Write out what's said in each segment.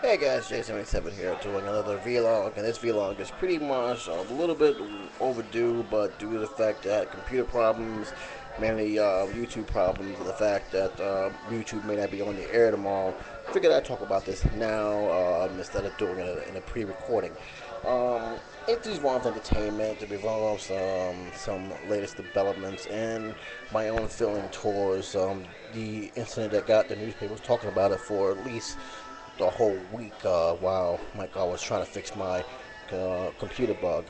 Hey guys, Jason87 here doing another vlog, and this vlog is pretty much a little bit overdue, but due to the fact that computer problems, mainly YouTube problems, and the fact that YouTube may not be on the air tomorrow, I figured I'd talk about this now instead of doing it in a pre-recording. Um, it involves entertainment, it involves some latest developments, and my own feeling towards the incident that got the newspapers talking about it for at least the whole week while I was trying to fix my computer bug.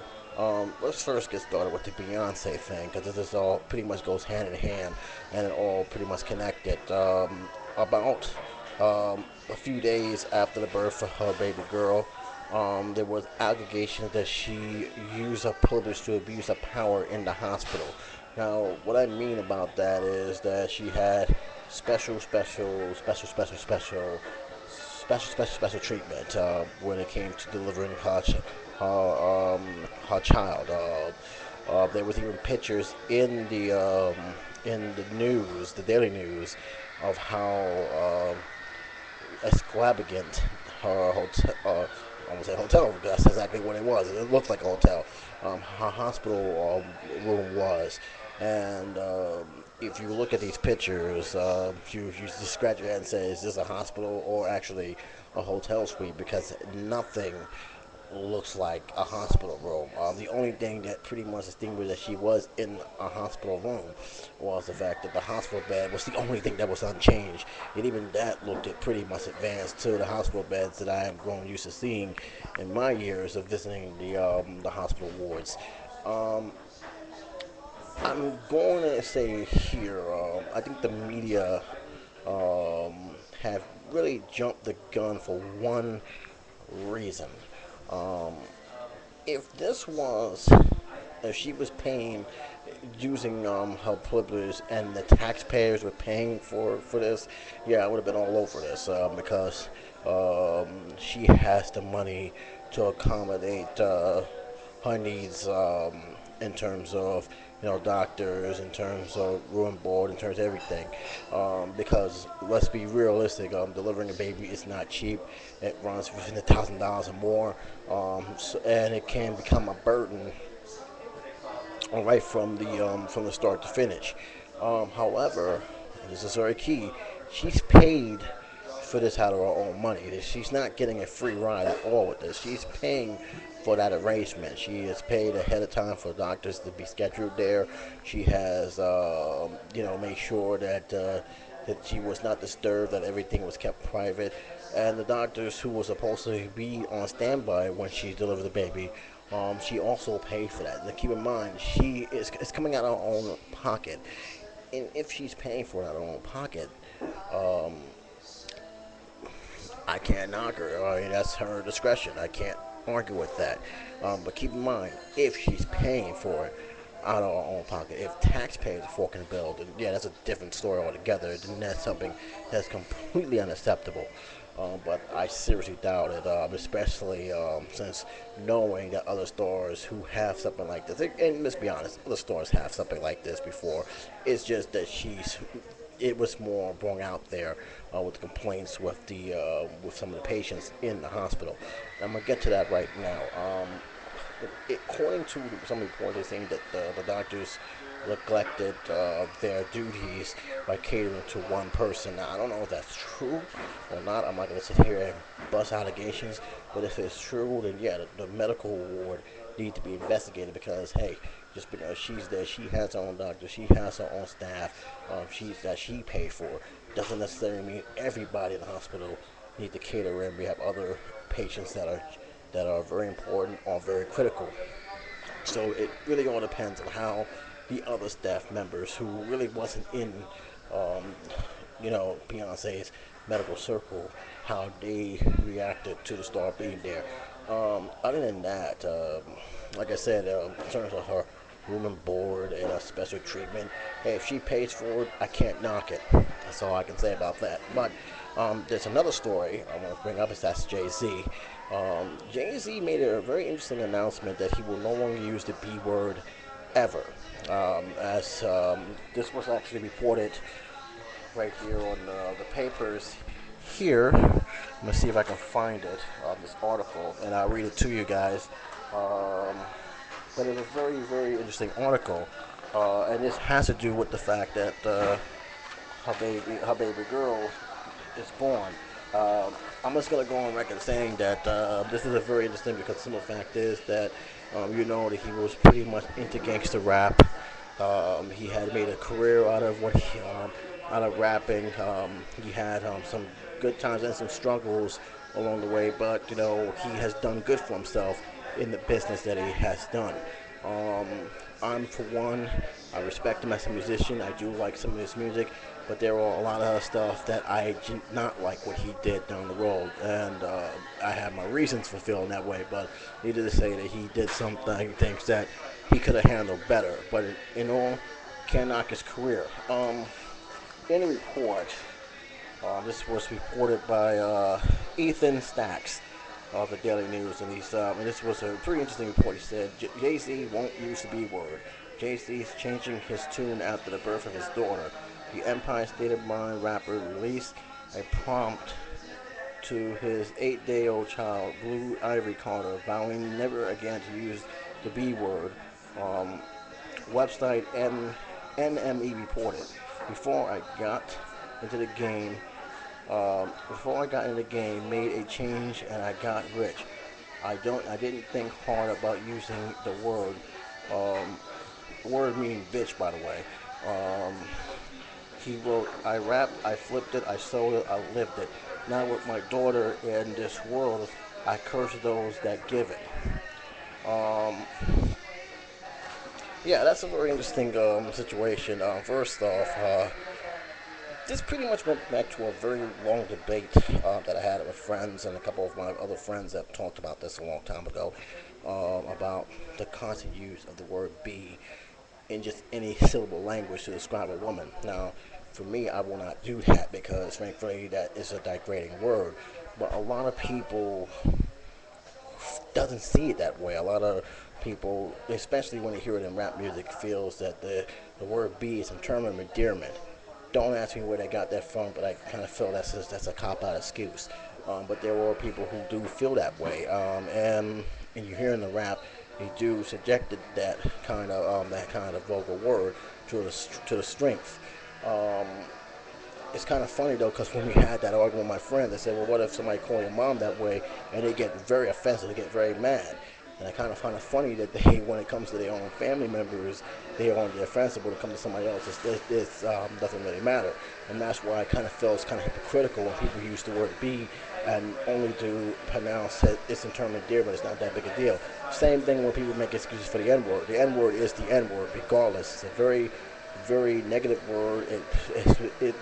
Let's first get started with the Beyonce thing because this all pretty much goes hand in hand and it all pretty much connected. About a few days after the birth of her baby girl, there was allegations that she used her privilege to abuse her power in the hospital. Now, what I mean about that is that she had special treatment when it came to delivering her child. There was even pictures in the news, the daily news, of how extravagant her hotel. I won't say hotel because that's exactly what it was. It looked like a hotel. Her hospital room was, and if you look at these pictures, you just scratch your head and say, "Is this a hospital or actually a hotel suite?" Because nothing looks like a hospital room. The only thing that pretty much distinguished that she was in a hospital room was the fact that the hospital bed was the only thing that was unchanged. And even that looked at pretty much advanced to the hospital beds that I have grown used to seeing in my years of visiting the hospital wards. Um, I'm going to say here, I think the media have really jumped the gun for one reason. Um, if this was if she was paying using her privilege and the taxpayers were paying for this, yeah, I would have been all over this because she has the money to accommodate her needs in terms of doctors, in terms of room board, in terms of everything. Because let's be realistic, delivering a baby is not cheap. It runs within $1,000 or more, and it can become a burden right from the start to finish. However, and this is very key, she's paid for this out of her own money. She's not getting a free ride at all with this. She's paying for that arrangement. She has paid ahead of time for doctors to be scheduled there. She has, made sure that she was not disturbed, that everything was kept private, and the doctors who were supposed to be on standby when she delivered the baby, she also paid for that. Now, keep in mind, she is it's coming out of her own pocket, and if she's paying for it out of her own pocket, um, I can't knock her. I mean, that's her discretion. I can't argue with that. But keep in mind, if she's paying for it out of her own pocket, if taxpayers are forking the bill, then yeah, that's a different story altogether. Then that's something that's completely unacceptable. But I seriously doubt it, especially since knowing that other stores who have something like this, and let's be honest, other stores have something like this before. It's just that it was more brought out there with the complaints with some of the patients in the hospital. I'm gonna get to that right now. According to some reports, saying that the doctors neglected their duties by catering to one person. Now, I don't know if that's true or not. I'm not going to sit here and bust allegations, but if it's true, then yeah, the medical ward need to be investigated because hey, just because she's there, she has her own doctor, she has her own staff, she paid for, doesn't necessarily mean everybody in the hospital need to cater in. We have other patients that are very important or very critical. So it really all depends on how the other staff members who really wasn't in, um, Beyonce's medical circle, how they reacted to the star being there. Other than that, like I said, in terms of her room and board and a special treatment, hey, if she pays for it, I can't knock it. That's all I can say about that. But there's another story I want to bring up. Is that's Jay Z. Jay Z made a very interesting announcement that he will no longer use the B word ever. As this was actually reported right here on the papers here. I'm gonna see if I can find it, this article, and I'll read it to you guys. Um, but it's a very, very interesting article, and this has to do with the fact that her baby girl is born. I'm just gonna go on record saying that this is a very interesting because some of the fact is that you know that he was pretty much into gangster rap. He had made a career out of out of rapping. He had some good times and some struggles along the way, but you know he has done good for himself in the business that he has done. Um, I'm for one, I respect him as a musician. I do like some of his music, but there are a lot of stuff that I did not like what he did down the road, and I have my reasons for feeling that way. But needless to say that he did something things that he could have handled better. But in all, can't knock his career. In a report, this was reported by Ethan Stacks of the Daily News, and this was a pretty interesting report. He said Jay-Z won't use the B word. Jay-Z is changing his tune after the birth of his daughter. The Empire State of Mind rapper released a prompt to his 8-day-old child, Blue Ivy Carter, vowing never again to use the B word. Um, Website NME reported, before I got into the game, made a change and I got rich. I didn't think hard about using the word. Um, Word meaning bitch, by the way. Um, he wrote, I rapped, I flipped it, I sold it, I lived it. Now with my daughter in this world, I curse those that give it. Um, yeah, that's a very interesting situation. First off, this pretty much went back to a very long debate that I had with friends and a couple of my other friends that talked about this a long time ago about the constant use of the word be in just any syllable language to describe a woman. Now, for me, I will not do that because, frankly, that is a degrading word. But a lot of people doesn't see it that way. A lot of people, especially when they hear it in rap music, feels that the word "be" is a term of endearment. Don't ask me where they got that from, but I kind of feel that's a cop out excuse. But there are people who do feel that way, and you hear in the rap, they do subjected that kind of vulgar word to the strength. Um, it's kind of funny though, because when we had that argument with my friend, they said, "Well, what if somebody called your mom that way?" And they get very offensive, they get very mad. And I kind of find it funny that they, when it comes to their own family members, they are on the offensive. When it comes to somebody else, it doesn't really matter. And that's why I kind of feel it's kind of hypocritical when people use the word "be" and only to pronounce it. It's in terms of dear, but it's not that big a deal. Same thing when people make excuses for the N word. The N word is the N word, regardless. It's a very very negative word. It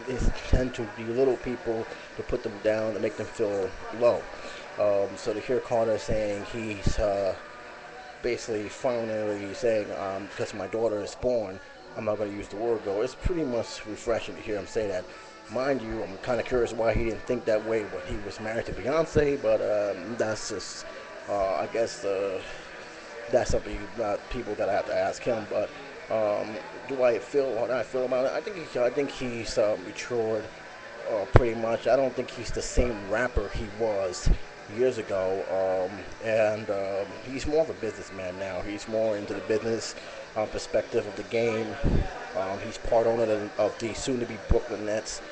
tend to belittle people, to put them down, to make them feel low. So to hear Carter saying he's basically finally saying, because my daughter is born, I'm not going to use the word go. It's pretty much refreshing to hear him say that. Mind you, I'm kind of curious why he didn't think that way when he was married to Beyonce, but that's just, I guess, that's something people that I have to ask him. But do I feel how do I feel about it? I think he's matured pretty much. I don't think he's the same rapper he was years ago, and he's more of a businessman now. He's more into the business perspective of the game. He's part owner of the soon-to-be Brooklyn Nets.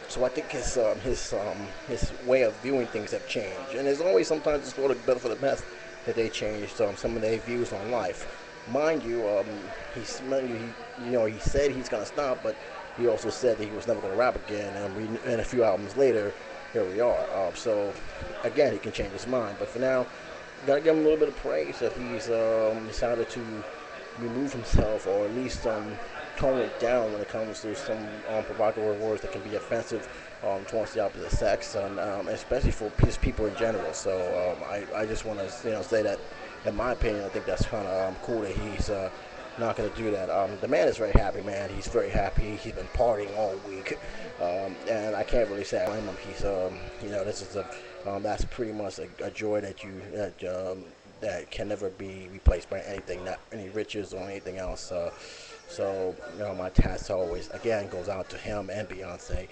So I think his way of viewing things have changed, and there's always sometimes it's for the better for the best that they changed some of their views on life. Mind you, he said he's gonna stop, but he also said that he was never gonna rap again, and a few albums later, here we are. So again, he can change his mind, but for now, gotta give him a little bit of praise that he's decided to remove himself, or at least tone it down when it comes to some provocative words that can be offensive towards the opposite sex, and especially for just people in general. So I just want to say that, in my opinion, I think that's kind of cool that he's not going to do that. The man is very happy, man. He's very happy. He's been partying all week, and I can't really say I blame him. He's this is that's pretty much a joy that can never be replaced by anything, not any riches or anything else. So, my task always, again, goes out to him and Beyonce.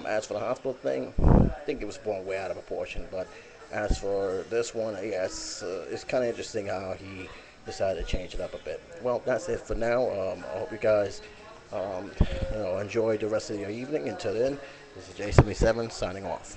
As for the hospital thing, I think it was blown way out of proportion. But as for this one, yeah, it's kind of interesting how he decided to change it up a bit. Well, that's it for now. I hope you guys, um, enjoy the rest of your evening. Until then, this is J77 signing off.